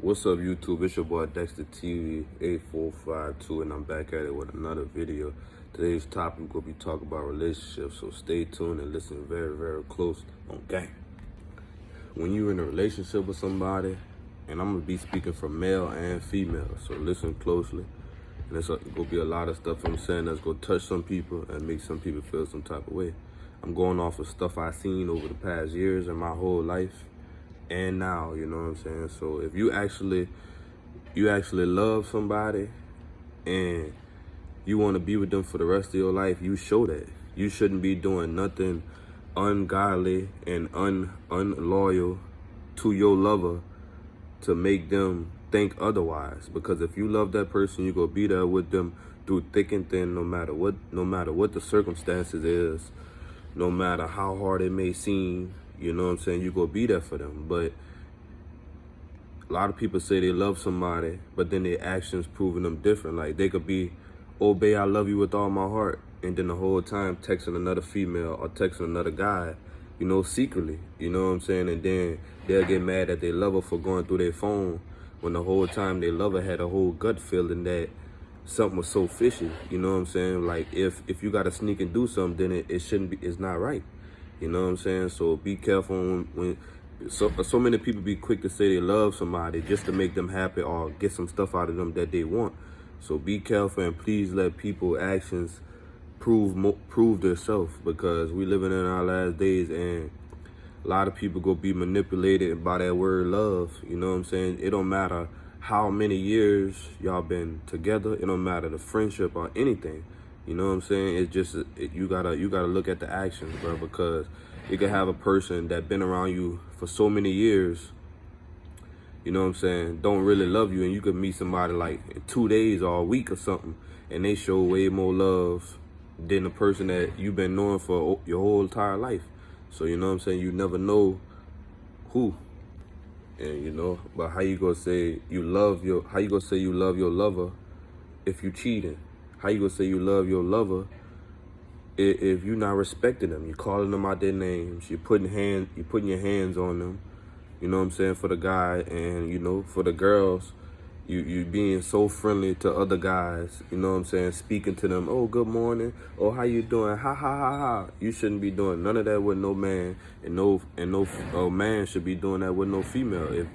What's up, YouTube? It's your boy Dexter TV 8452, and I'm back at it with another video. Today's topic will be talking about relationships, so stay tuned and listen very, very close on gang. When you're in a relationship with somebody, and I'm gonna be speaking for male and female, so listen closely. And it's gonna be a lot of stuff I'm saying that's gonna touch some people and make some people feel some type of way. I'm going off of stuff I've seen over the past years and my whole life. And now, you know what I'm saying? So if you actually love somebody and you want to be with them for the rest of your life, you show that. You shouldn't be doing nothing ungodly and unloyal to your lover to make them think otherwise. Because if you love that person, you go be there with them through thick and thin, no matter what the circumstances is, no matter how hard it may seem. You know what I'm saying? You go be there for them. But a lot of people say they love somebody, but then their actions proving them different. Like they could be, oh babe, I love you with all my heart, and then the whole time texting another female or texting another guy, you know, secretly. You know what I'm saying? And then they'll get mad at their lover for going through their phone when the whole time their lover had a whole gut feeling that something was so fishy. You know what I'm saying? Like if you gotta sneak and do something, then it shouldn't be. It's not right. You know what I'm saying? So be careful when so many people be quick to say they love somebody just to make them happy or get some stuff out of them that they want. So be careful and please let people's actions prove themselves, because we living in our last days and a lot of people go be manipulated by that word love. You know what I'm saying? It don't matter how many years y'all been together. It don't matter the friendship or anything. You know what I'm saying? It's just you gotta look at the actions, bro, because you can have a person that been around you for so many years, you know what I'm saying, don't really love you, and you could meet somebody like in 2 days or a week or something, and they show way more love than the person that you've been knowing for your whole entire life. So you know what I'm saying? You never know who, and you know. But how you gonna say you love your lover if you cheating? How you gonna say you love your lover if you're not respecting them? You're calling them out their names. You're putting your hands on them. You know what I'm saying? For the guy, and you know, for the girls, you being so friendly to other guys. You know what I'm saying? Speaking to them. Oh, good morning. Oh, how you doing? Ha ha ha ha. You shouldn't be doing none of that with no man, and no man should be doing that with no female. If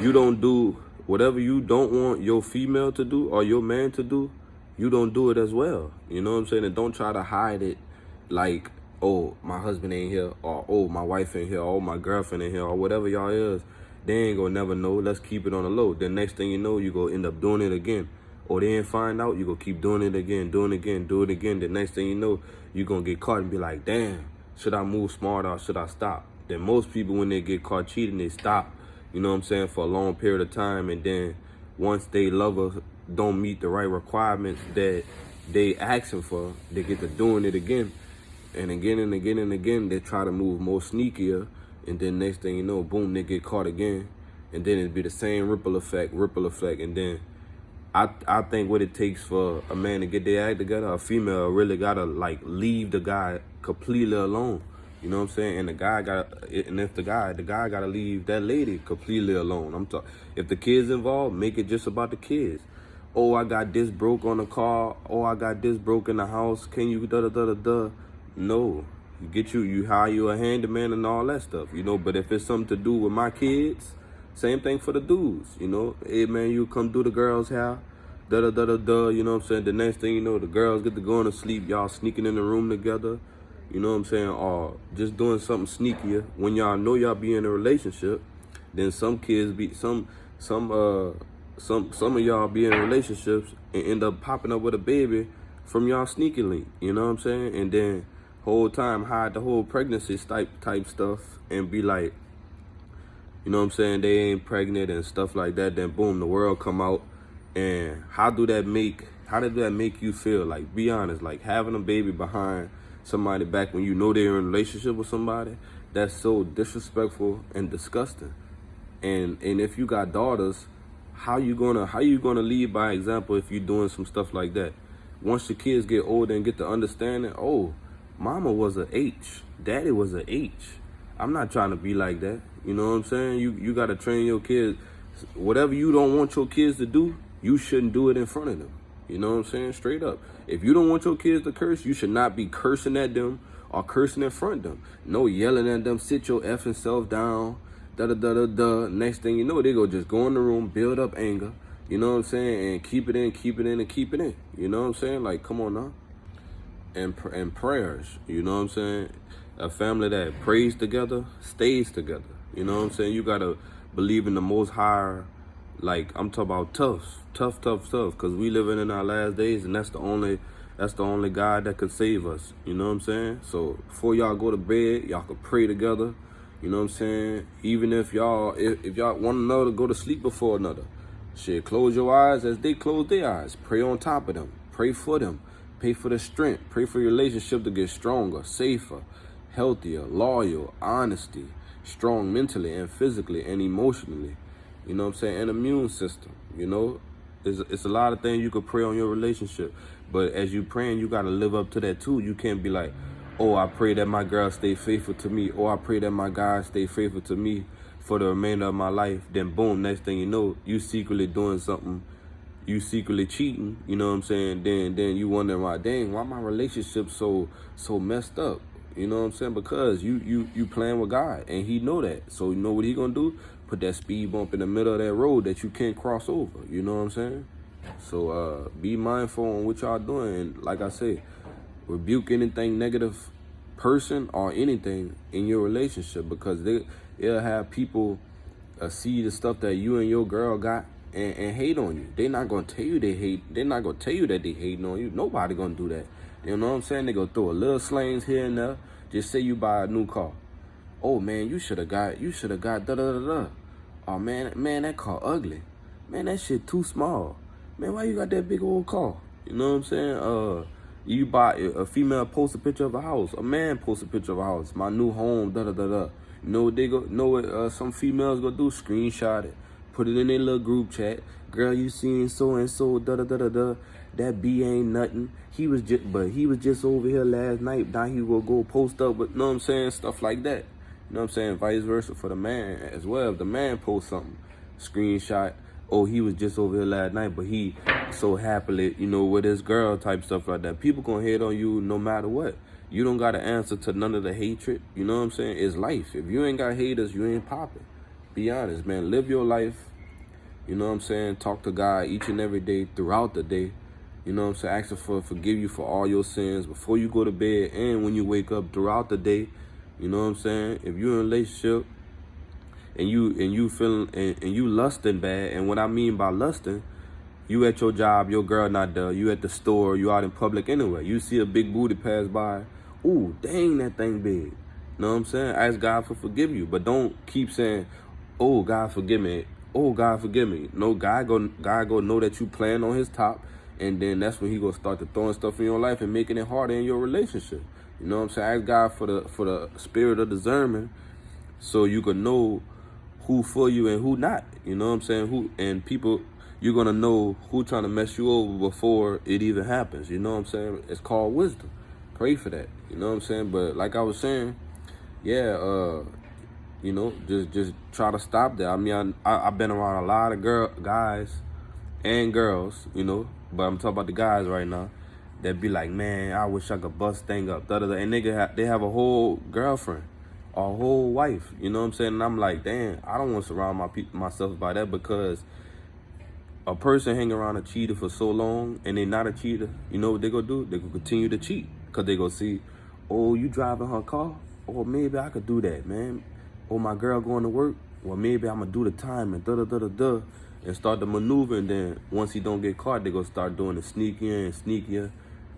you don't do whatever you don't want your female to do or your man to do, you don't do it as well. You know what I'm saying? And don't try to hide it like, oh, my husband ain't here, or oh, my wife ain't here, or oh, my girlfriend ain't here, or whatever y'all is. They ain't gonna never know. Let's keep it on the low. The next thing you know, you gonna end up doing it again. Or they ain't find out, you gonna keep doing it again, do it again. The next thing you know, you gonna get caught and be like, damn, should I move smarter or should I stop? Then most people, when they get caught cheating, they stop, you know what I'm saying, for a long period of time. And then once they lover don't meet the right requirements that they asking for, they get to doing it again and again and again and again. They try to move more sneakier, and then next thing you know, boom, they get caught again, and then it'd be the same ripple effect. And then I think what it takes for a man to get their act together, a female really gotta like leave the guy completely alone. You know what I'm saying? And if the guy gotta leave that lady completely alone. I'm talking, if the kids involved, make it just about the kids. Oh, I got this broke on the car. Oh, I got this broke in the house. Can you da-da-da-da-da? No. You hire you a handyman and all that stuff, you know. But if it's something to do with my kids, same thing for the dudes, you know. Hey, man, you come do the girls' hair, da-da-da-da-da, you know what I'm saying? The next thing you know, the girls get to going to sleep. Y'all sneaking in the room together, you know what I'm saying? Or just doing something sneakier. When y'all know y'all be in a relationship, then some of y'all be in relationships and end up popping up with a baby from y'all sneaky link, you know what I'm saying? And then whole time hide the whole pregnancy type stuff and be like, you know what I'm saying, they ain't pregnant and stuff like that. Then boom, the world come out. And how did that make you feel? Like, be honest, like having a baby behind somebody back when you know they're in a relationship with somebody, that's so disrespectful and disgusting. And if you got daughters, how you gonna lead by example if you're doing some stuff like that? Once the kids get older and get to understanding, oh, mama was a H, daddy was a H. I'm not trying to be like that. You know what I'm saying? You gotta train your kids Whatever you don't want your kids to do, you shouldn't do it in front of them. You know what I'm saying? Straight up. If you don't want your kids to curse, you should not be cursing at them or cursing in front of them. No yelling at them, sit your effing self down, da-da-da-da-da. Next thing you know, they just go in the room, build up anger, you know what I'm saying, and keep it in, keep it in, and keep it in. You know what I'm saying? Like, come on now. And prayers, you know what I'm saying? A family that prays together stays together. You know what I'm saying? You gotta believe in the Most High. Like, I'm talking about tough, because we living in our last days, and that's the only God that could save us. You know what I'm saying? So before y'all go to bed, y'all could pray together. You know what I'm saying? Even if y'all want another, go to sleep before another. Shit, close your eyes as they close their eyes. Pray on top of them. Pray for them. Pray for the strength. Pray for your relationship to get stronger, safer, healthier, loyal, honesty, strong mentally and physically and emotionally. You know what I'm saying? And immune system. You know, it's a lot of things you could pray on your relationship. But as you praying, you got to live up to that too. You can't be like, oh, I pray that my girl stay faithful to me. Or I pray that my guy stay faithful to me for the remainder of my life. Then boom, next thing you know, you secretly doing something. You secretly cheating. You know what I'm saying? Then you wonder why my relationship so messed up. You know what I'm saying? Because you playing with God, and he know that. So you know what he gonna do? Put that speed bump in the middle of that road that you can't cross over. You know what I'm saying? So be mindful on what y'all doing. And like I say, rebuke anything negative person or anything in your relationship, because they'll have people see the stuff that you and your girl got and hate on you. They're not gonna tell you they hate. They're not gonna tell you that they hating on you. Nobody gonna do that. You know what I'm saying? They gonna throw a little slangs here and there. Just say you buy a new car. Oh man, you should have got da da da da. Oh man, that car ugly. Man, that shit too small. Man, why you got that big old car? You know what I'm saying? You buy a female post a picture of a house. A man post a picture of a house. My new home, da da da da. You know what they go? Know what some females gonna do? Screenshot it, put it in their little group chat. Girl, you seen so and so, da da da da da. That B ain't nothing. He was just over here last night. Now he will go post up, but you know what I'm saying? Stuff like that. You know what I'm saying? Vice versa for the man as well. If the man posts something, screenshot, oh, he was just over here last night, but he so happily, you know, with his girl type stuff like that. People gonna hate on you no matter what. You don't gotta answer to none of the hatred. You know what I'm saying? It's life. If you ain't got haters, you ain't popping. Be honest, man. Live your life. You know what I'm saying? Talk to God each and every day throughout the day. You know what I'm saying? Ask him for forgive you for all your sins before you go to bed and when you wake up throughout the day. You know what I'm saying? If you're in a relationship and you feeling and you lusting bad, and what I mean by lusting, you at your job, your girl not there, you at the store, you out in public anyway. You see a big booty pass by, ooh, dang, that thing big. You know what I'm saying? Ask God for forgive you, but don't keep saying, oh, God forgive me. Oh, God forgive me. No, God go know that you playing on his top, and then that's when he gonna start to throwing stuff in your life and making it harder in your relationship. You know what I'm saying? Ask God for the spirit of discernment, so you can know who for you and who not. You know what I'm saying? And people, you're gonna know who trying to mess you over before it even happens. You know what I'm saying? It's called wisdom. Pray for that. You know what I'm saying? But like I was saying, yeah, you know, just try to stop that. I mean, I've been around a lot of guys and girls, you know, but I'm talking about the guys right now that be like, man, I wish I could bust thing up, da da da, and they have a whole girlfriend, a whole wife, you know what I'm saying? And I'm like, damn, I don't want to surround myself by that, because a person hang around a cheater for so long and they not a cheater, you know what they gonna do? They gonna continue to cheat, because they gonna see, oh, you driving her car? Or maybe I could do that, man. Or my girl going to work? Well, maybe I'm gonna do the time and da da da da da, and start the maneuver. And then once he don't get caught, they gonna start doing the sneakier and sneakier.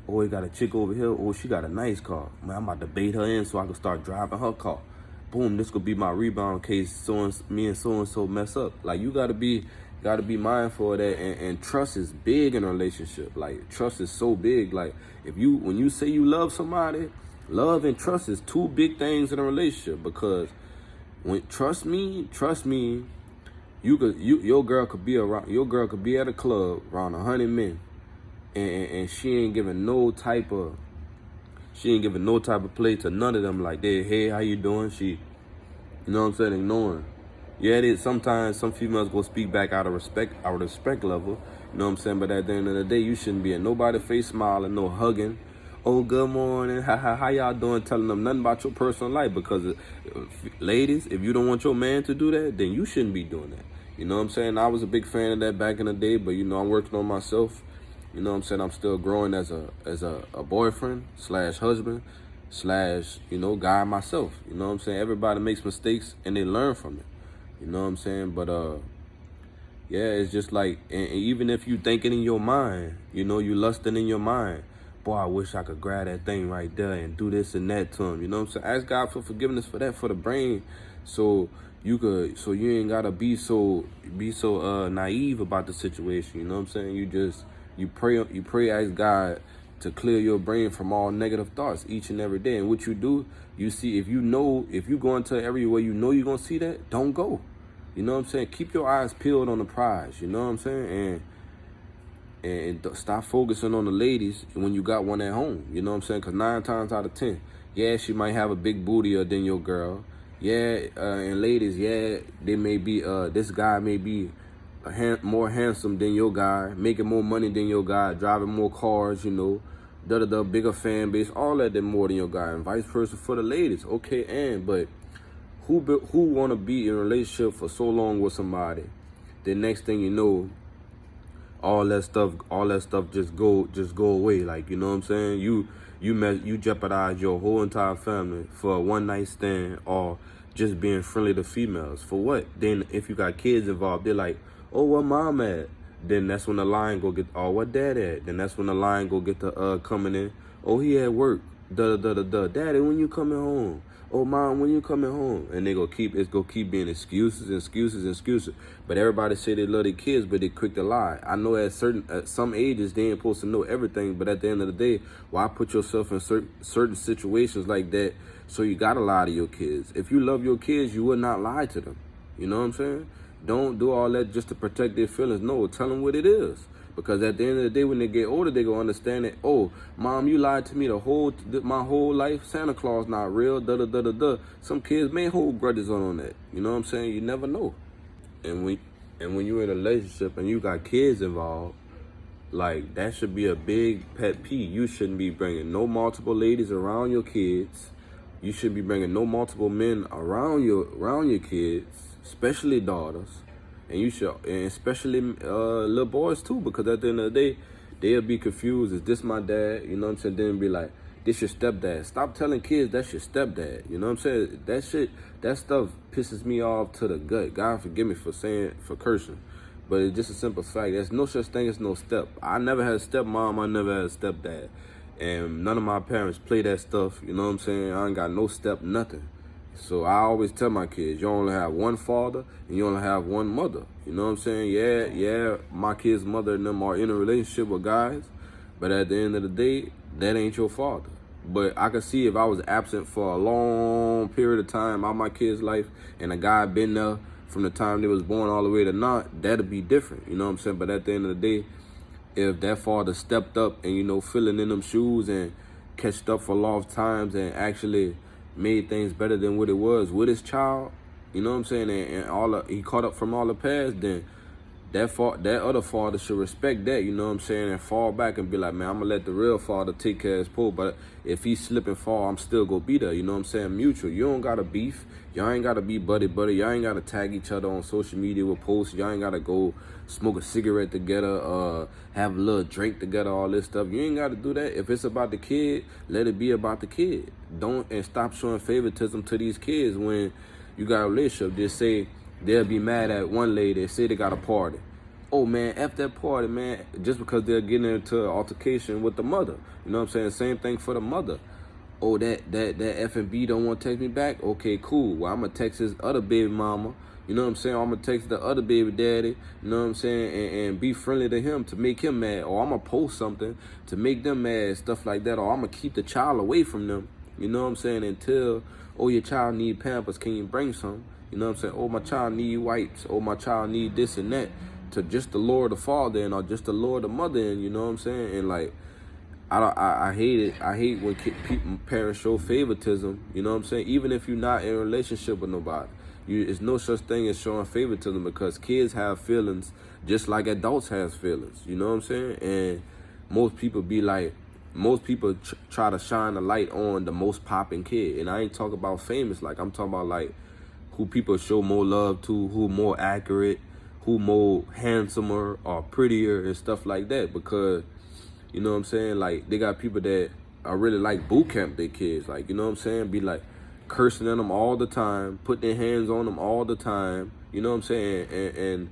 Oh, he got a chick over here. Oh, she got a nice car. Man, I'm about to bait her in so I can start driving her car. Boom, this could be my rebound case. Me and so mess up. Like, you gotta be mindful of that. And trust is big in a relationship. Like, trust is so big. Like, when you say you love somebody, love and trust is two big things in a relationship. Because trust me, your girl could be at a club around 100 men, and she ain't giving no type of play to none of them. Like, hey, how you doing? She, you know what I'm saying, ignoring. Yeah, it is. Sometimes some females go speak back out of respect level. You know what I'm saying? But at the end of the day, you shouldn't be in nobody's face smiling, no hugging. Oh, good morning. How y'all doing? Telling them nothing about your personal life. Because, ladies, if you don't want your man to do that, then you shouldn't be doing that. You know what I'm saying? I was a big fan of that back in the day, but, I'm working on myself. You know what I'm saying? I'm still growing as a boyfriend slash husband slash, guy myself. You know what I'm saying? Everybody makes mistakes and they learn from it. You know what I'm saying? But yeah, it's just like, and even if you thinking in your mind, you lusting in your mind, boy, I wish I could grab that thing right there and do this and that to him. You know what I'm saying? Ask God for forgiveness for that, for the brain, so you ain't gotta be so naive about the situation. You know what I'm saying? You pray, ask God to clear your brain from all negative thoughts each and every day. And what you do, you see, if you go into an area where you're gonna see that, don't go. You know what I'm saying? Keep your eyes peeled on the prize. You know what I'm saying? And stop focusing on the ladies when you got one at home. You know what I'm saying? Because 9 times out of 10, yeah, she might have a big bootier than your girl. Yeah, and ladies, yeah, they may be, this guy may be more handsome than your guy, making more money than your guy, driving more cars, bigger fan base, all that more than your guy, and vice versa for the ladies. Okay, but who want to be in a relationship for so long with somebody, the next thing you know, all that stuff just go away. Like, you know what I'm saying? You jeopardize your whole entire family for a one night stand or just being friendly to females. For what? Then if you got kids involved, they're like, oh, where mom at? Then that's when the line go get, oh, what dad at? Then that's when the line go get the coming in. Oh, he at work. Daddy, when you coming home? Oh, mom, when you coming home? And it's gonna keep being excuses. But everybody say they love their kids, but they quick to lie. I know at some ages they ain't supposed to know everything, but at the end of the day, why put yourself in certain situations like that? So you gotta lie to your kids. If you love your kids, you would not lie to them. You know what I'm saying? Don't do all that just to protect their feelings. No, tell them what it is. Because at the end of the day, when they get older, they gonna understand that, oh, mom, you lied to me my whole life. Santa Claus not real, Some kids may hold grudges on that. You know what I'm saying? You never know. And when you're in a relationship and you got kids involved, like, that should be a big pet peeve. You shouldn't be bringing no multiple ladies around your kids. You should be bringing no multiple men around your kids, especially daughters. And especially little boys too, because at the end of the day, they'll be confused. Is this my dad? You know what I'm saying? Then be like, this your stepdad. Stop telling kids that's your stepdad. You know what I'm saying? That stuff pisses me off to the gut. God forgive me for cursing. But it's just a simple fact. There's no such thing as no step. I never had a stepmom. I never had a stepdad. And none of my parents play that stuff. You know what I'm saying? I ain't got no step, nothing. So I always tell my kids, you only have one father and you only have one mother. You know what I'm saying? Yeah, my kid's mother and them are in a relationship with guys, but at the end of the day, that ain't your father. But I could see if I was absent for a long period of time out my kid's life and a guy been there from the time they was born all the way to now, that'd be different. You know what I'm saying? But at the end of the day, if that father stepped up and, filling in them shoes and catched up for lost times and actually made things better than what it was with his child, you know what I'm saying, and he caught up from all the past, then that other father should respect that, you know what I'm saying, and fall back and be like, man, I'm gonna let the real father take care of his pole, but if he slip and fall, I'm still gonna be there, you know what I'm saying, mutual. You don't gotta beef, y'all ain't gotta be buddy, y'all ain't gotta tag each other on social media with posts, y'all ain't gotta go smoke a cigarette together, have a little drink together, all this stuff. You ain't gotta do that. If it's about the kid, let it be about the kid. And stop showing favoritism to these kids when you got a relationship. Just say they'll be mad at one lady, say they got a party. Oh man, F that party, man, just because they're getting into an altercation with the mother. You know what I'm saying? Same thing for the mother. Oh, that F&B don't want to text me back? Okay, cool. Well, I'm going to text his other baby mama. You know what I'm saying? I'm going to text the other baby daddy. You know what I'm saying? And be friendly to him to make him mad. Or I'm going to post something to make them mad, stuff like that. Or I'm going to keep the child away from them. You know what I'm saying? Until, oh, your child need Pampers. Can you bring some? You know what I'm saying? Oh, my child need wipes. Oh, my child need this and that. To just the Lord the father in, or just the Lord the mother in. You know what I'm saying? And like, I hate it. I hate when parents show favoritism. You know what I'm saying? Even if you're not in a relationship with nobody. It's no such thing as showing favoritism, because kids have feelings just like adults has feelings. You know what I'm saying? And most people try to shine a light on the most popping kid. And I ain't talking about famous. Like, I'm talking about like who people show more love to, who more accurate, who more handsomer or prettier and stuff like that. Because, you know what I'm saying, like, they got people that are really like boot camp their kids. Like, you know what I'm saying, be like cursing at them all the time, put their hands on them all the time. You know what I'm saying? And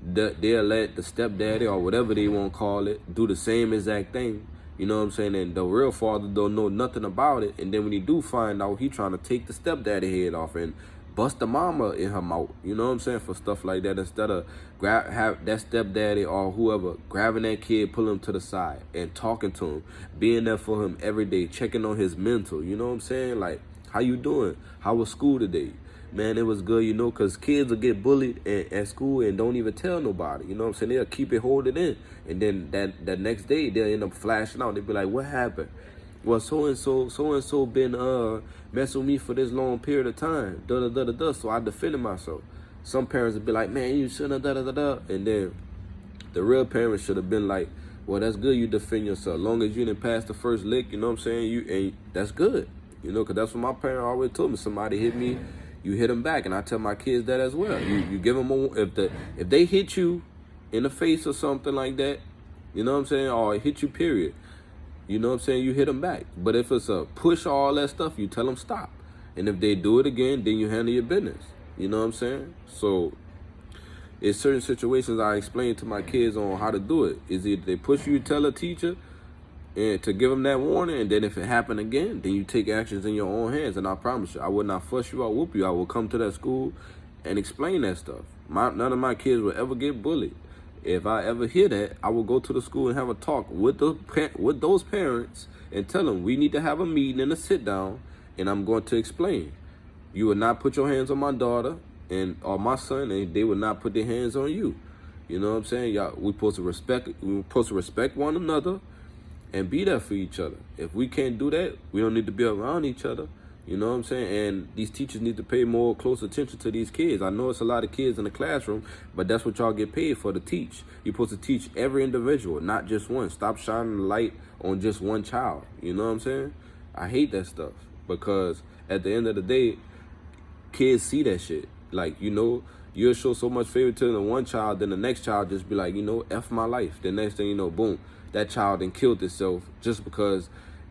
they'll let the stepdaddy or whatever they want to call it do the same exact thing. You know what I'm saying? And the real father don't know nothing about it. And then when he do find out, he trying to take the stepdaddy head off and bust the mama in her mouth. You know what I'm saying? For stuff like that, instead of have that stepdaddy or whoever grabbing that kid, pulling him to the side and talking to him, being there for him every day, checking on his mental. You know what I'm saying? Like, how you doing? How was school today? Man, it was good, you know, because kids will get bullied at school and don't even tell nobody. You know what I'm saying? They'll keep it holding in. And then that next day, they'll end up flashing out. They'll be like, what happened? Well, so-and-so been messing with me for this long period of time. Da-da-da-da-da. So I defended myself. Some parents would be like, man, you shouldn't have da-da-da-da. And then the real parents should have been like, well, that's good you defend yourself. As long as you didn't pass the first lick, you know what I'm saying? That's good. You know, because that's what my parent always told me. Somebody hit me, you hit them back. And I tell my kids that as well. You give them if they hit you in the face or something like that, you know what I'm saying, or hit you period, you know what I'm saying, you hit them back. But if it's a push or all that stuff, you tell them stop. And if they do it again, then you handle your business. You know what I'm saying? So it's certain situations I explain to my kids on how to do it. Is either they push you, tell a teacher, and to give them that warning, and then if it happened again, then you take actions in your own hands. And I promise you, I would not fuss you or whoop you. I will come to that school and explain that stuff. None of my kids will ever get bullied. If I ever hear that, I will go to the school and have a talk with those parents and tell them we need to have a meeting and a sit down, and I'm going to explain. You will not put your hands on my daughter or my son, and they will not put their hands on you. You know what I'm saying? Y'all, we're supposed to respect one another and be there for each other. If we can't do that, we don't need to be around each other. You know what I'm saying? And these teachers need to pay more close attention to these kids. I know it's a lot of kids in the classroom, but that's what y'all get paid for, to teach. You're supposed to teach every individual, not just one. Stop shining the light on just one child. You know what I'm saying? I hate that stuff, because at the end of the day, kids see that shit. Like, you know, you'll show so much favoritism to one child, then the next child just be like, you know, F my life. The next thing you know, boom, that child then killed itself just because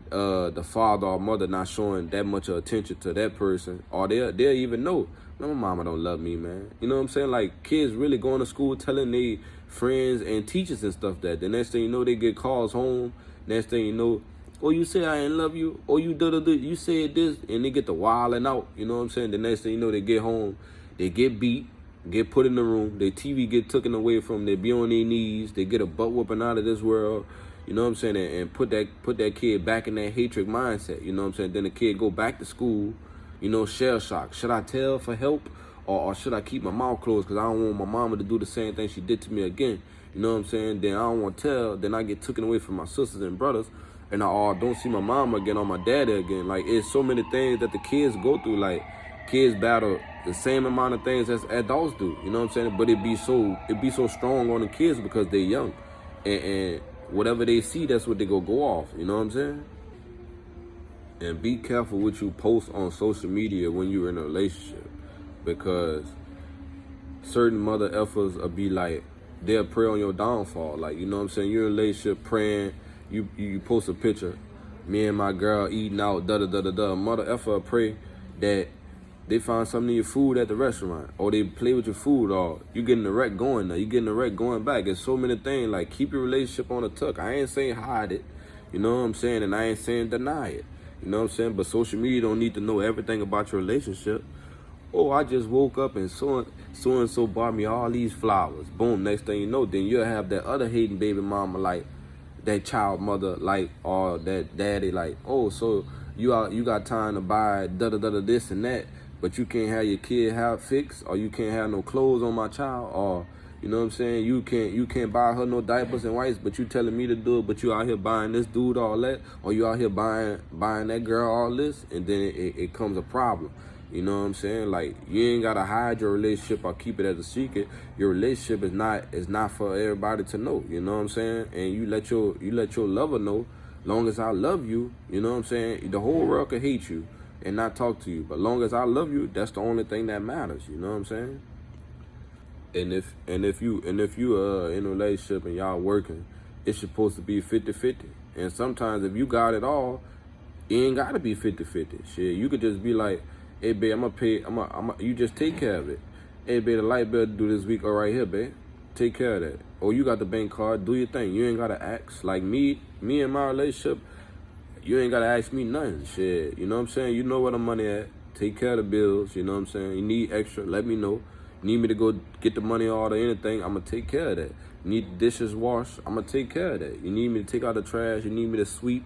the father or mother not showing that much attention to that person, or they'll even know, man, my mama don't love me, man. You know what I'm saying? Like, kids really going to school telling their friends and teachers and stuff that. The next thing you know, they get calls home. Next thing you know, oh, you said I ain't love you, or you you said this, and they get the wilding out. You know what I'm saying? The next thing you know, they get home, they get beat, get put in the room, their TV get taken away from them, they be on their knees, they get a butt whooping out of this world. You know what I'm saying? And put that kid back in that hatred mindset. You know what I'm saying? Then the kid go back to school, you know, shell shock. Should I tell for help, or should I keep my mouth closed because I don't want my mama to do the same thing she did to me again? You know what I'm saying? Then I don't want to tell. Then I get taken away from my sisters and brothers, and I don't see my mama again or my daddy again. Like, it's so many things that the kids go through. Like, kids battle the same amount of things as adults do. You know what I'm saying? But it be so strong on the kids because they're young, and whatever they see, that's what they go off. You know what I'm saying? And be careful what you post on social media when you're in a relationship, because certain mother effers will be like, they'll pray on your downfall. Like, you know what I'm saying? You're in a relationship praying, you post a picture, me and my girl eating out, da-da-da-da-da. Mother effer will pray that they find something in your food at the restaurant, or they play with your food, or you getting the wreck going now, you getting the wreck going back. There's so many things. Like, keep your relationship on the tuck. I ain't saying hide it, you know what I'm saying, and I ain't saying deny it, you know what I'm saying, but social media don't need to know everything about your relationship. Oh, I just woke up and so-and-so bought me all these flowers. Boom, next thing you know, then you'll have that other hating baby mama, like, that child mother, like, or that daddy, like, oh, so you got time to buy da-da-da-da this and that, but you can't have your kid have fixed, or you can't have no clothes on my child, or, you know what I'm saying, you can't buy her no diapers and wipes, but you telling me to do it, but you out here buying this dude all that, or you out here buying that girl all this, and then it comes a problem. You know what I'm saying? Like, you ain't gotta hide your relationship or keep it as a secret. Your relationship is not for everybody to know. You know what I'm saying? And you let your lover know. Long as I love you, you know what I'm saying? The whole world could hate you and not talk to you, but long as I love you, that's the only thing that matters. You know what I'm saying? And if you in a relationship and y'all working, it's supposed to be 50-50. And sometimes if you got it all, it ain't gotta be 50-50. Shit, you could just be like, hey babe, I'm gonna pay, you just take care of it. Hey babe, the light bill due this week, all right here, babe. Take care of that. Or you got the bank card, do your thing. You ain't gotta ask. Like me and my relationship, you ain't gotta ask me nothing. Shit, you know what I'm saying? You know where the money at. Take care of the bills, you know what I'm saying? You need extra, let me know. You need me to go get the money or anything, I'm gonna take care of that. You need the dishes washed, I'm gonna take care of that. You need me to take out the trash, you need me to sweep,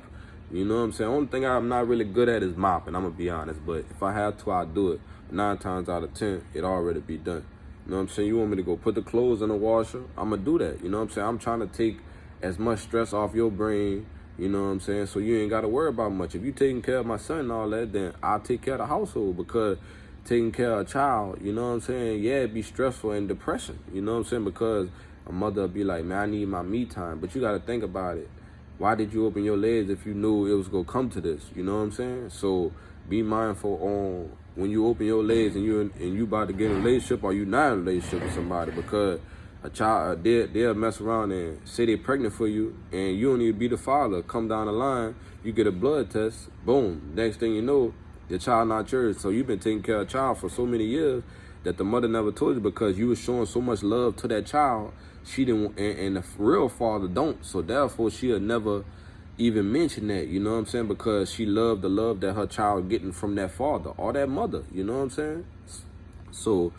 you know what I'm saying? Only thing I'm not really good at is mopping, I'm gonna be honest. But if I have to, I'll do it. 9 times out of 10, it already be done. You know what I'm saying? You want me to go put the clothes in the washer, I'm gonna do that. You know what I'm saying? I'm trying to take as much stress off your brain, you know what I'm saying? So you ain't gotta worry about much. If you taking care of my son and all that, then I'll take care of the household, because taking care of a child, you know what I'm saying? Yeah, it'd be stressful and depression, you know what I'm saying? Because a mother would be like, man, I need my me time. But you got to think about it. Why did you open your legs if you knew it was going to come to this? You know what I'm saying? So be mindful on when you open your legs and you about to get in a relationship, or you not in a relationship with somebody, because a child, they'll mess around and say they're pregnant for you, and you don't even be the father. Come down the line, you get a blood test, boom. Next thing you know, your child not yours. So you've been taking care of a child for so many years that the mother never told you, because you was showing so much love to that child. She didn't, and the real father don't. So therefore, she'll never even mention that, you know what I'm saying? Because she loved the love that her child getting from that father or that mother, you know what I'm saying? So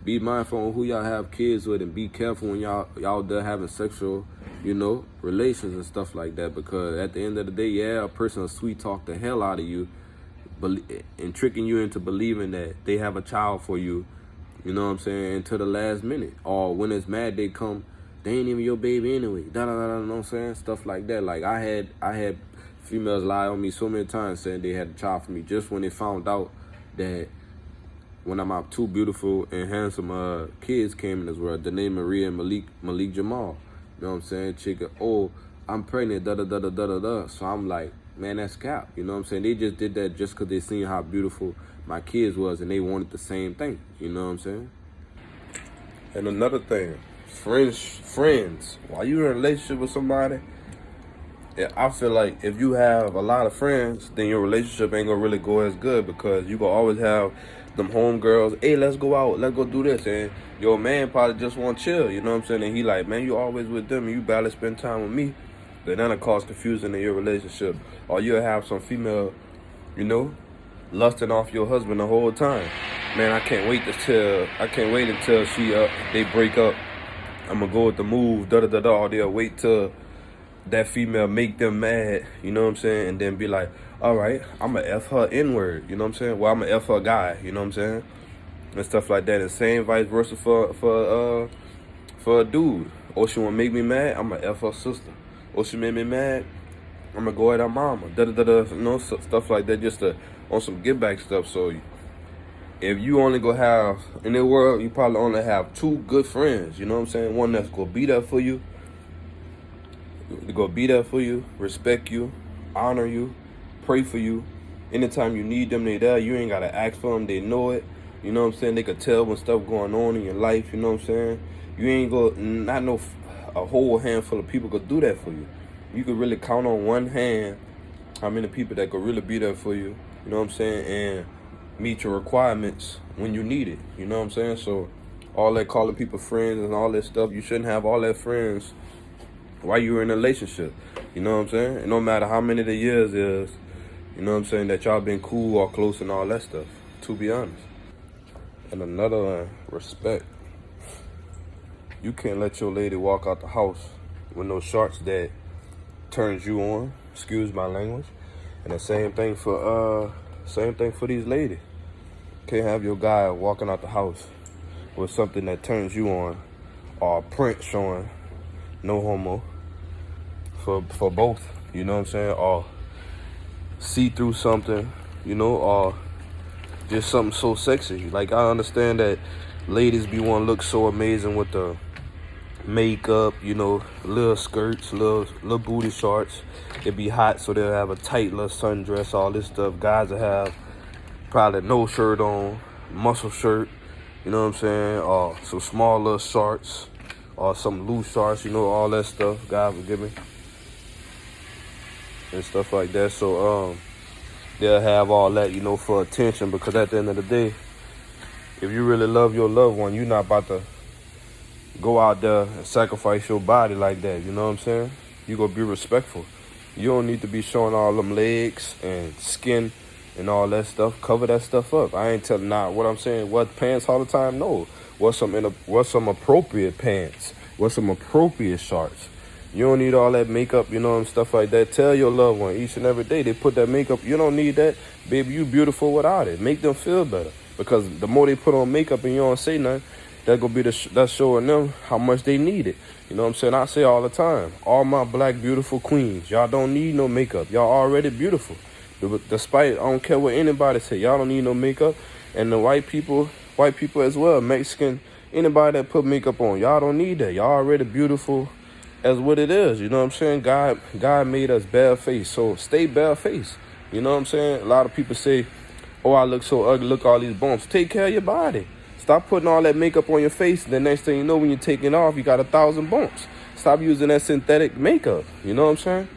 be mindful on who y'all have kids with, and be careful when y'all there having sexual, you know, relations and stuff like that. Because at the end of the day, yeah, a person will sweet talk the hell out of you, and tricking you into believing that they have a child for you, you know what I'm saying, until the last minute. Or when it's mad, they come, they ain't even your baby anyway, you know what I'm saying? Stuff like that. Like I had females lie on me so many times saying they had a child for me, just when they found out that one of my 2 beautiful and handsome kids came in this world, Danae Marie and Malik Jamal. You know what I'm saying? Chicken, oh, I'm pregnant, da-da-da-da-da-da. So I'm like, man, that's cap. You know what I'm saying? They just did that just because they seen how beautiful my kids was, and they wanted the same thing. You know what I'm saying? And another thing, friends. While you're in a relationship with somebody, yeah, I feel like if you have a lot of friends, then your relationship ain't gonna really go as good, because you gonna always have them homegirls, hey, let's go out, let's go do this. And your man probably just want to chill, you know what I'm saying? And he like, man, you always with them, and you barely spend time with me. Then that'll cause confusion in your relationship. Or you'll have some female, you know, lusting off your husband the whole time. Man, I can't wait until they break up. I'm gonna go with the move, da-da-da-da. Or they'll wait till that female make them mad, you know what I'm saying? And then be like, all right, I'm gonna F her N-word, you know what I'm saying? Well, I'm gonna F her guy, you know what I'm saying? And stuff like that. And same vice versa for a dude. Or she wanna make me mad, I'm gonna F her sister. Or she made me mad, I'm gonna go at her mama, da-da-da-da, you know, stuff like that, just on some get back stuff. So if you only gonna have, in the world, you probably only have 2 good friends, you know what I'm saying? One that's gonna be there for you, respect you, honor you, pray for you. Anytime you need them, they there. You ain't gotta ask for them, they know it. You know what I'm saying? They could tell when stuff going on in your life, you know what I'm saying? You ain't not no a whole handful of people could do that for you. You could really count on one hand how many people that could really be there for you, you know what I'm saying, and meet your requirements when you need it, you know what I'm saying? So all that calling people friends and all that stuff, you shouldn't have all that friends while you're in a relationship, you know what I'm saying? And no matter how many the years is, you know what I'm saying, that y'all been cool or close and all that stuff, to be honest. And another one, respect. You can't let your lady walk out the house with no shorts that turns you on, excuse my language. And the same thing for these ladies. Can't have your guy walking out the house with something that turns you on, or a print showing, no homo, for both, you know what I'm saying? Or see through something, you know, or just something so sexy. Like, I understand that ladies be want to look so amazing with the makeup, you know, little skirts, little booty shorts. It be hot, so they'll have a tight little sundress, all this stuff. Guys will have probably no shirt on, muscle shirt, you know what I'm saying, or some small little shorts, or some loose shorts, you know, all that stuff. God forgive me. And stuff like that. So they'll have all that, you know, for attention, because at the end of the day, if you really love your loved one, you're not about to go out there and sacrifice your body like that, you know what I'm saying? You gonna be respectful. You don't need to be showing all them legs and skin and all that stuff. Cover that stuff up. I ain't telling what I'm saying. What pants all the time? No. What's some appropriate pants? What's some appropriate shorts? You don't need all that makeup, you know, and stuff like that. Tell your loved one each and every day they put that makeup. You don't need that, baby. You beautiful without it. Make them feel better, because the more they put on makeup and you don't say nothing, that's gonna be that's showing them how much they need it. You know what I'm saying? I say all the time, all my black beautiful queens, y'all don't need no makeup. Y'all already beautiful. Despite, I don't care what anybody say, y'all don't need no makeup. And the white people as well, Mexican, anybody that put makeup on, y'all don't need that. Y'all already beautiful as what it is. You know what I'm saying? God made us barefaced, so stay barefaced. You know what I'm saying? A lot of people say, oh, I look so ugly, look all these bumps. Take care of your body. Stop putting all that makeup on your face. The next thing you know, when you're taking it off, you got 1,000 bumps. Stop using that synthetic makeup. You know what I'm saying?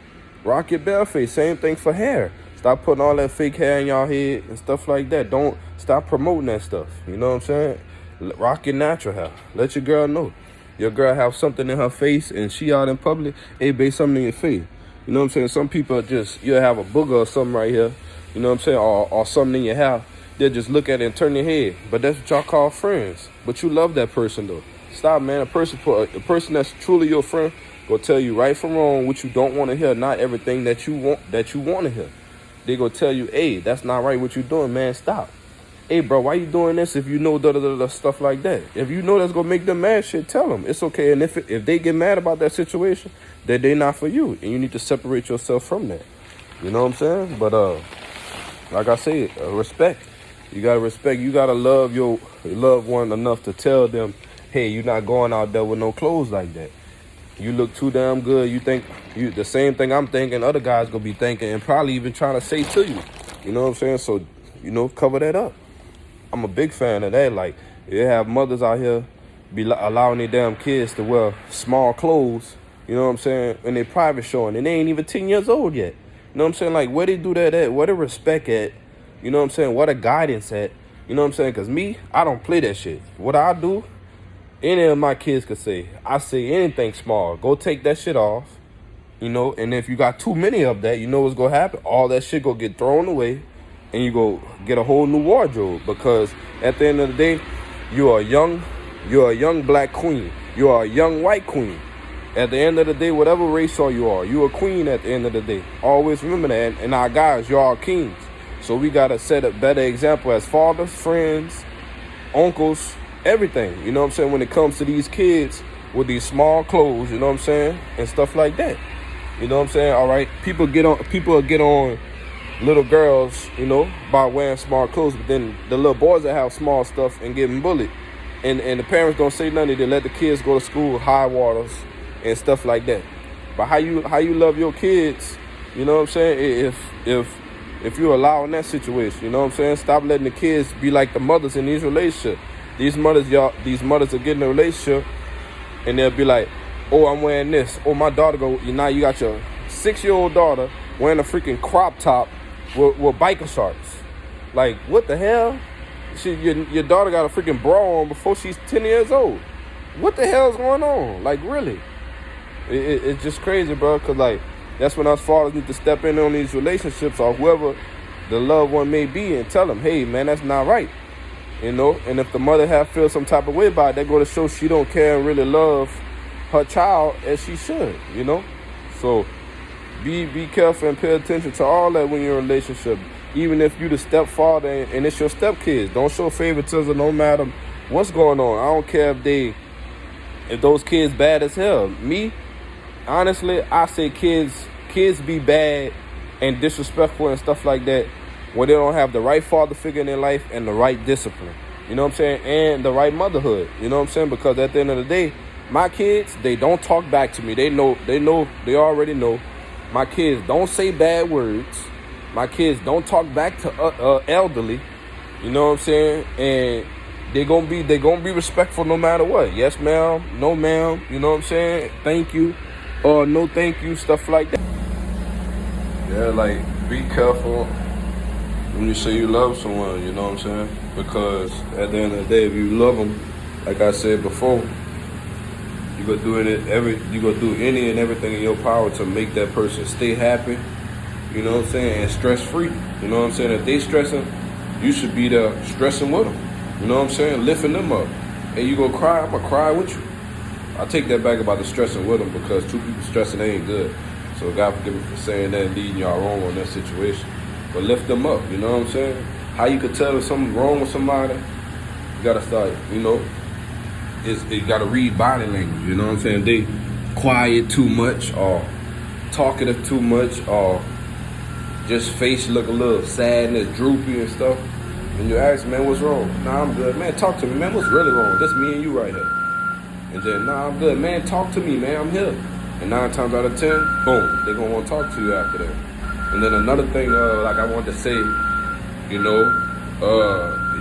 Rock your bare face. Same thing for hair. Stop putting all that fake hair in y'all head and stuff like that. Don't stop promoting that stuff. You know what I'm saying? Rock your natural hair. Let your girl know. Your girl have something in her face and she out in public, hey, babe, something in your face. You know what I'm saying? Some people just, you'll have a booger or something right here. You know what I'm saying? Or something in your hair. They'll just look at it and turn their head. But that's what y'all call friends. But you love that person, though. Stop, man. A person that's truly your friend will tell you right from wrong, what you don't want to hear, not everything that you want to hear. They gonna tell you, hey, that's not right what you doing, man. Stop. Hey, bro, why you doing this if you know stuff like that? If you know that's gonna make them mad, shit, tell them. It's okay. And if they get mad about that situation, then they not for you. And you need to separate yourself from that. You know what I'm saying? But like I said, respect. You gotta respect. You gotta love your loved one enough to tell them, hey, you're not going out there with no clothes like that. You look too damn good. You think the same thing I'm thinking, other guys gonna be thinking, and probably even trying to say to you. You know what I'm saying? So, you know, cover that up. I'm a big fan of that. Like, you have mothers out here be allowing their damn kids to wear small clothes, you know what I'm saying, in their private showing, and they ain't even 10 years old yet. You know what I'm saying? Like, where they do that at? Where the respect at? You know what I'm saying? What the guidance at? You know what I'm saying? Because me, I don't play that shit. What I do, any of my kids could say, I say anything small, go take that shit off, you know, and if you got too many of that, you know what's going to happen? All that shit going to get thrown away, and you go get a whole new wardrobe, because at the end of the day, you're a young black queen. You are a young white queen. At the end of the day, whatever race you are, you're a queen at the end of the day. Always remember that. And our guys, you're all kings. So we got to set a better example as fathers, friends, uncles, everything. You know what I'm saying? When it comes to these kids with these small clothes, you know what I'm saying? And stuff like that. You know what I'm saying? All right. People get on little girls, you know, by wearing small clothes. But then the little boys that have small stuff and getting bullied. And the parents don't say nothing. They let the kids go to school, high waters, and stuff like that. But how you love your kids, you know what I'm saying? If you're allowing that situation, you know what I'm saying? Stop letting the kids be like the mothers in these relationships. These mothers are getting a relationship, and they'll be like, oh, I'm wearing this. Oh, my daughter now you got your 6-year-old daughter wearing a freaking crop top with biker shorts. Like, what the hell? Your daughter got a freaking bra on before she's 10 years old. What the hell is going on? Like, really? It's just crazy, bro, because, like, that's when us fathers need to step in on these relationships, or whoever the loved one may be, and tell them, hey, man, that's not right. You know? And if the mother feel some type of way about it, that go to show she don't care and really love her child as she should, you know? So be careful and pay attention to all that when you're in a relationship. Even if you the stepfather and it's your stepkids, don't show favoritism no matter what's going on. I don't care if those kids bad as hell. Me, honestly, I say kids be bad and disrespectful and stuff like that when they don't have the right father figure in their life and the right discipline. You know what I'm saying? And the right motherhood. You know what I'm saying? Because at the end of the day, my kids, they don't talk back to me. They already know. My kids don't say bad words. My kids don't talk back to elderly. You know what I'm saying? And they gonna be respectful no matter what. Yes, ma'am. No, ma'am. You know what I'm saying? Thank you. Or no, thank you. Stuff like that. Yeah, like, be careful when you say you love someone, you know what I'm saying? Because at the end of the day, if you love them, like I said before, you gonna do any and everything in your power to make that person stay happy, you know what I'm saying, and stress free. You know what I'm saying? If they stressing, you should be there stressing with them. You know what I'm saying? Lifting them up. And you gonna cry, I'm gonna cry with you. I take that back about the stressing with them, because two people stressing ain't good. So God forgive me for saying that and leading y'all wrong on that situation. But lift them up, you know what I'm saying? How you could tell if something's wrong with somebody, you gotta start, you know, you gotta read body language, you know what I'm saying? They quiet too much, or talkative too much, or just face look a little sadness, droopy and stuff. And you ask, man, what's wrong? Nah, I'm good. Man, talk to me, man, what's really wrong? That's me and you right here. And then, nah, I'm good. Man, talk to me, man, I'm here. And 9 times out of 10, boom, they're gonna want to talk to you after that. And then another thing, like I wanted to say, you know,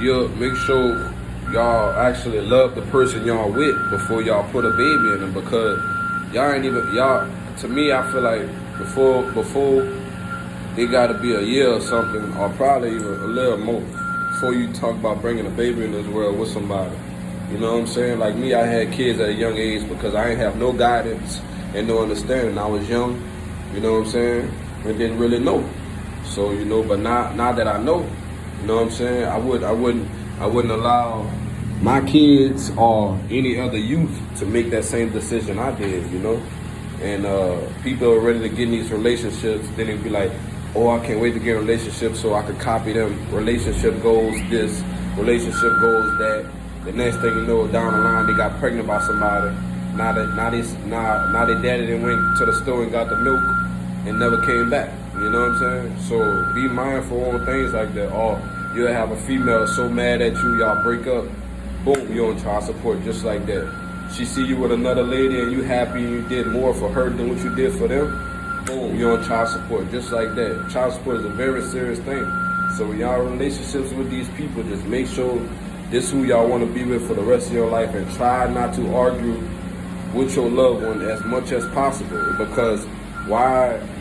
you'll make sure y'all actually love the person y'all with before y'all put a baby in them, because to me, I feel like before they gotta be a year or something, or probably even a little more, before you talk about bringing a baby in this world with somebody. You know what I'm saying? Like me, I had kids at a young age because I ain't have no guidance and no understanding. I was young, you know what I'm saying, and didn't really know. So, you know, but now that I know, you know what I'm saying, I wouldn't allow my kids or any other youth to make that same decision I did, you know. And people are ready to get in these relationships, then they'd be like, oh, I can't wait to get in a relationship so I could copy them. Relationship goals this, relationship goals that. The next thing you know, down the line, they got pregnant by somebody. Now they daddy then went to the store and got the milk and never came back. You know what I'm saying? So be mindful on things like that. Or you'll have a female so mad at you, y'all break up, boom, you're on child support just like that. She see you with another lady and you happy and you did more for her than what you did for them, boom, you're on child support just like that. Child support is a very serious thing. So when y'all in relationships with these people, just make sure this is who y'all want to be with for the rest of your life, and try not to argue with your loved one as much as possible, because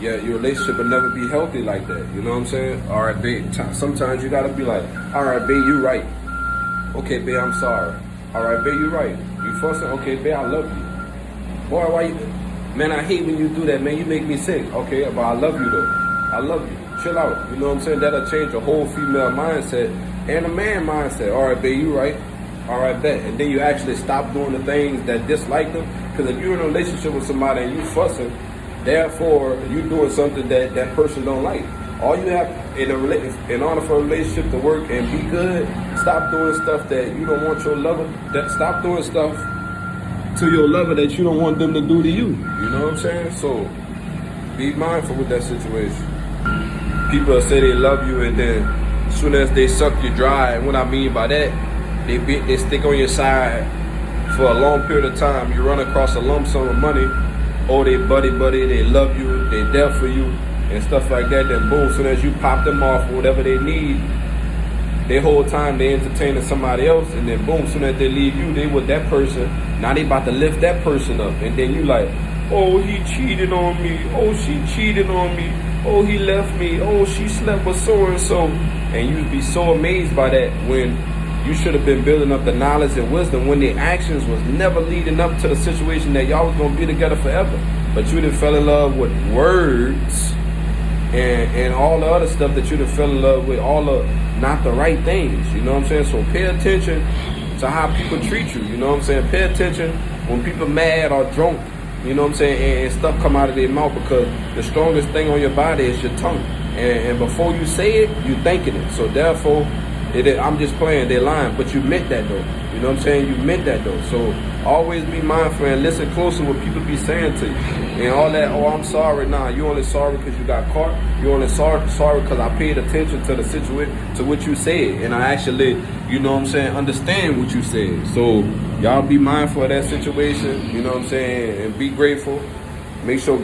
your relationship will never be healthy like that. You know what I'm saying? All right, babe, sometimes you gotta be like, all right, babe, you right. Okay, babe, I'm sorry. All right, babe, you right. You fussing? Okay, babe, I love you. Boy, why you? Man, I hate when you do that, man. You make me sick. Okay, but I love you though. I love you. Chill out. You know what I'm saying? That'll change the whole female mindset and a man mindset. All right, babe, you right. All right, bet. And then you actually stop doing the things that dislike them. Because if you're in a relationship with somebody and you fussing, therefore you're doing something that person don't like. All you have in order for a relationship to work and be good, stop doing stuff that you don't want your lover. Stop doing stuff to your lover that you don't want them to do to you. You know what I'm saying? So be mindful with that situation. People say they love you, and then as soon as they suck you dry, and what I mean by that, they stick on your side for a long period of time. You run across a lump sum of money, or they buddy, they love you, they there for you, and stuff like that. Then boom, as soon as you pop them off for whatever they need, their whole time they entertaining somebody else, and then boom, as soon as they leave you, they with that person. Now they about to lift that person up, and then you like, oh, he cheated on me, oh, she cheated on me, oh, he left me, oh, she slept with so-and-so. And you'd be so amazed by that, when you should have been building up the knowledge and wisdom when the actions was never leading up to the situation that y'all was gonna be together forever. But you done fell in love with words and all the other stuff that you done fell in love with, all the not the right things, you know what I'm saying? So pay attention to how people treat you, you know what I'm saying? Pay attention when people mad or drunk, you know what I'm saying, and stuff come out of their mouth, because the strongest thing on your body is your tongue. And before you say it, you thinking it. So therefore, I'm just playing, they're lying. But you meant that though. You know what I'm saying? You meant that though. So always be mindful and listen closely what people be saying to you. And all that, oh, I'm sorry. Nah, you only sorry because you got caught. You only sorry because I paid attention to the situation, to what you said. And I actually, you know what I'm saying, understand what you said. So y'all be mindful of that situation, you know what I'm saying, and be grateful. Make sure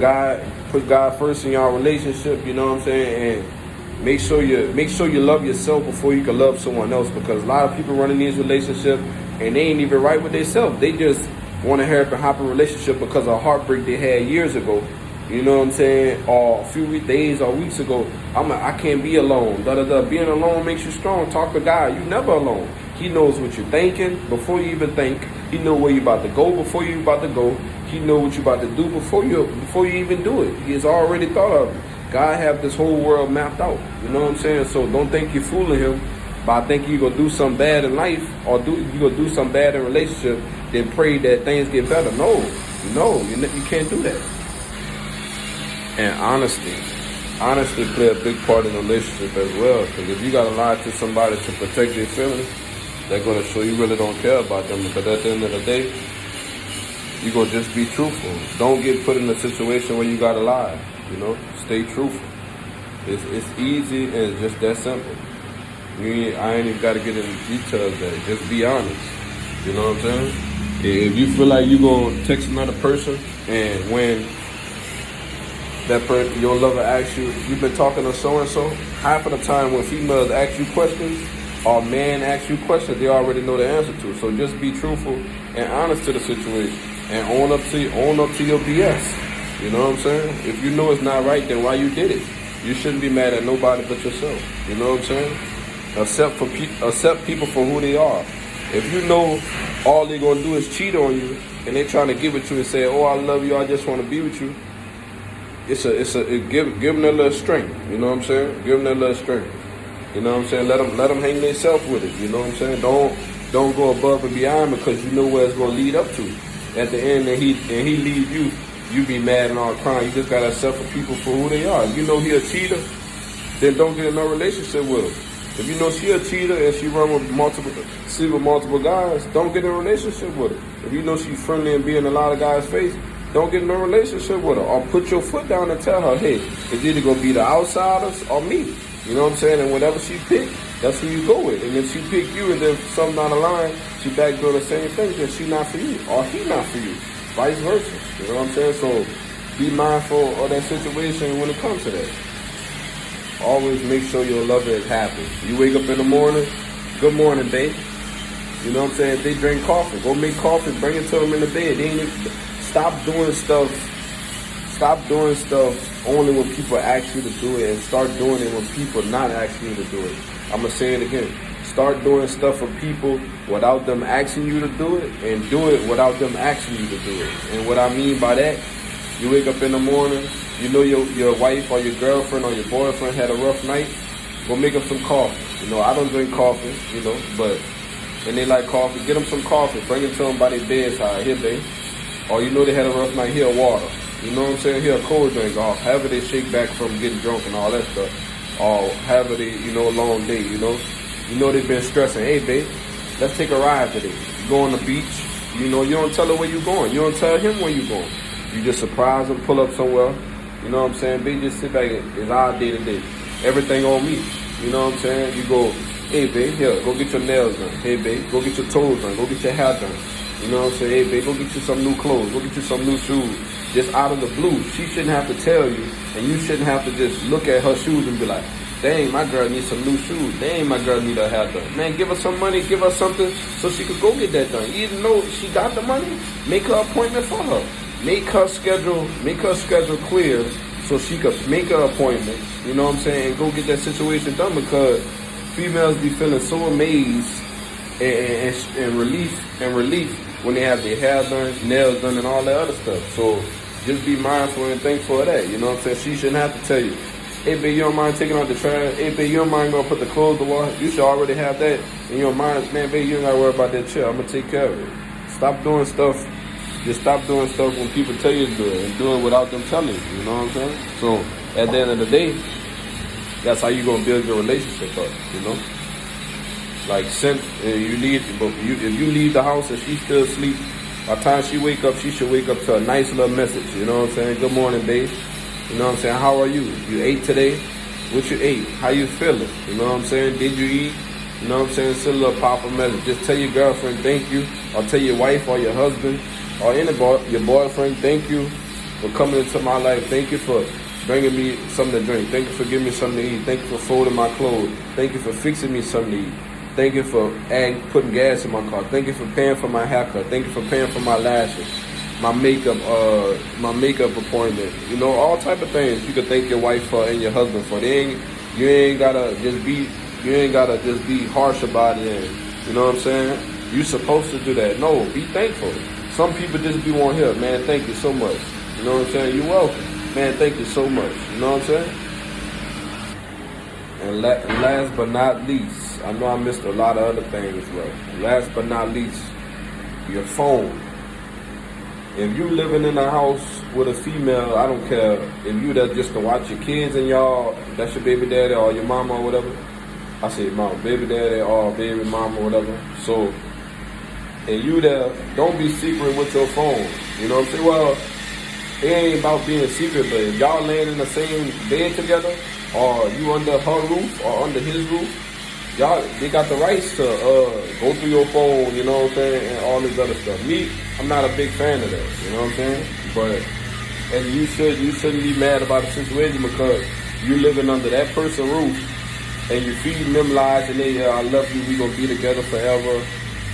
put God first in y'all relationship, you know what I'm saying, and make sure you love yourself before you can love someone else, because a lot of people run in these relationships and they ain't even right with themselves. They just want to hop in a relationship because of a heartbreak they had years ago, you know what I'm saying, or a few days or weeks ago. I can't be alone. Being alone makes you strong. Talk to God. You never alone. He knows what you're thinking before you even think. He know where you about to go before you about to go. He know what you about to do before you even do it. He has already thought of it. God have this whole world mapped out. You know what I'm saying? So don't think you're fooling him by thinking you're going to do something bad in life, or you're going to do something bad in a relationship, then pray that things get better. No, you can't do that. And honesty play a big part in a relationship as well. Because if you got to lie to somebody to protect their feelings, they're going to show you really don't care about them. Because at the end of the day, you're going to just be truthful. Don't get put in a situation where you got to lie. You know, stay truthful. It's easy and it's just that simple. I ain't even got to get into details there. Just be honest. You know what I'm saying? If you feel like you're going to text another person, and when that person, your lover asks you, you've been talking to so-and-so, half of the time when females ask you questions, or men ask you questions, they already know the answer to. So just be truthful and honest to the situation, and own up to your BS. You know what I'm saying? If you know it's not right, then why you did it? You shouldn't be mad at nobody but yourself. You know what I'm saying? Accept people for who they are. If you know all they're gonna do is cheat on you, and they're trying to give it to you and say, "Oh, I love you, I just want to be with you," give them a little strength. You know what I'm saying? Give them a little strength. You know what I'm saying? Let them hang themselves with it. You know what I'm saying? Don't go above and beyond, because you know where it's gonna lead up to. At the end, and he leave you. You be mad and all crying. You just gotta accept for people for who they are. If you know he a cheater, then don't get in no relationship with him. If you know she a cheater and she sleep with multiple guys, don't get in a relationship with her. If you know she's friendly and be in a lot of guys' face, don't get in a relationship with her. Or put your foot down and tell her, hey, it's either gonna be the outsiders or me. You know what I'm saying? And whatever she pick, that's who you go with. And if she pick you, and then something down the line, she back doing the same thing, then she not for you, or he not for you. Vice versa. You know what I'm saying? So be mindful of that situation when it comes to that. Always make sure your lover is happy. You wake up in the morning, good morning, babe. You know what I'm saying? If they drink coffee, go make coffee, bring it to them in the bed. They ain't even, stop doing stuff only when people ask you to do it, and start doing it when people not asking you to do it. I'm going to say it again. Start doing stuff for people without them asking you to do it, and do it without them asking you to do it. And what I mean by that, you wake up in the morning, you know your wife or your girlfriend or your boyfriend had a rough night, go make them some coffee. You know, I don't drink coffee, you know, but and they like coffee, get them some coffee, bring it to them by their bedside, here, babe. Or you know they had a rough night, here, water. You know what I'm saying? Here, a cold drink, or however they shake back from getting drunk and all that stuff. Or however they, a long day, you know. You know they've been stressing. Hey, babe, let's take a ride today. You go on the beach. You know, you don't tell her where you're going. You don't tell him where you're going. You just surprise them, pull up somewhere. You know what I'm saying? Babe, just sit back. It's our day to day. Everything on me. You know what I'm saying? You go, hey, babe, here, go get your nails done. Hey, babe, go get your toes done. Go get your hair done. You know what I'm saying? Hey, babe, go get you some new clothes. Go get you some new shoes. Just out of the blue. She shouldn't have to tell you, and you shouldn't have to just look at her shoes and be like, dang, my girl needs some new shoes. Dang, my girl need her hair done. Man, give her some money, give her something so she could go get that done. Even though she got the money, make her appointment for her. Make her schedule clear so she could make her appointment. You know what I'm saying? And go get that situation done, because females be feeling so amazed and relief when they have their hair done, nails done, and all that other stuff. So just be mindful and thankful of that. You know what I'm saying? She shouldn't have to tell you, hey, babe, you don't mind taking out the trash? Hey, babe, you don't mind going to put the clothes to wash? You should already have that in your mind. Man, babe, you don't got to worry about that shit. I'm going to take care of it. Stop doing stuff. Just stop doing stuff when people tell you to do it, and do it without them telling you. You know what I'm saying? So at the end of the day, that's how you going to build your relationship up, you know? Like since you leave, if you leave the house and she's still asleep, by the time she wake up, she should wake up to a nice little message. You know what I'm saying? Good morning, babe. You know what I'm saying? How are you? You ate today? What you ate? How you feeling? You know what I'm saying? Did you eat? You know what I'm saying? Send a little pop-up message. Just tell your girlfriend thank you, or tell your wife or your husband or your boyfriend thank you for coming into my life. Thank you for bringing me something to drink. Thank you for giving me something to eat. Thank you for folding my clothes. Thank you for fixing me something to eat. Thank you for putting gas in my car. Thank you for paying for my haircut. Thank you for paying for my lashes, my makeup appointment. You know, all type of things you could thank your wife for and your husband for. You ain't gotta just be harsh about it. And, you know what I'm saying? You supposed to do that. No, be thankful. Some people just be want here, man. Thank you so much. You know what I'm saying? You're welcome, man. Thank you so much. You know what I'm saying? And last but not least, I know I missed a lot of other things, but last but not least, your phone. If you living in a house with a female, I don't care if you there just to watch your kids and y'all, that's your baby daddy or your mama or whatever. I say mom, baby daddy or baby mama or whatever. So, and you there, don't be secret with your phone. You know what I'm saying? Well, it ain't about being secret, but if y'all laying in the same bed together, or you under her roof or under his roof, they got the rights to go through your phone, you know what I'm saying, and all this other stuff. Me, I'm not a big fan of that, you know what I'm saying? But, and you shouldn't be mad about the situation because you living under that person's roof and you feeding them lies and they, I love you, we gonna be together forever,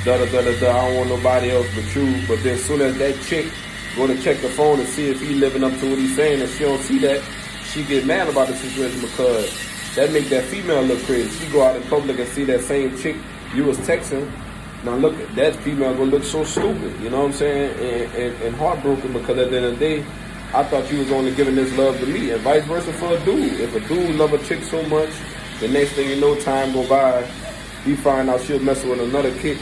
da-da-da-da-da, I don't want nobody else but you. But then as soon as that chick go to check the phone and see if he living up to what he's saying and she don't see that, she get mad about the situation because that make that female look crazy. She go out in public and see that same chick you was texting. Now look, that female gonna look so stupid, you know what I'm saying? And heartbroken because at the end of the day, I thought you was only giving this love to me, and vice versa for a dude. If a dude love a chick so much, the next thing you know, time go by, he find out she'll mess with another chick,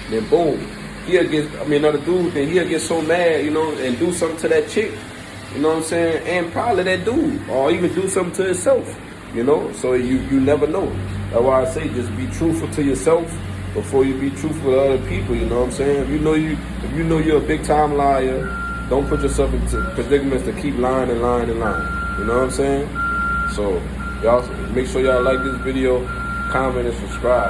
then boom, another dude, then he'll get so mad, you know, and do something to that chick. You know what I'm saying? And probably that dude, or even do something to himself, you know? So you never know. That's why I say just be truthful to yourself before you be truthful to other people, you know what I'm saying? If you know you're a big time liar, don't put yourself into predicaments to keep lying and lying and lying. You know what I'm saying? So y'all make sure y'all like this video, comment, and subscribe.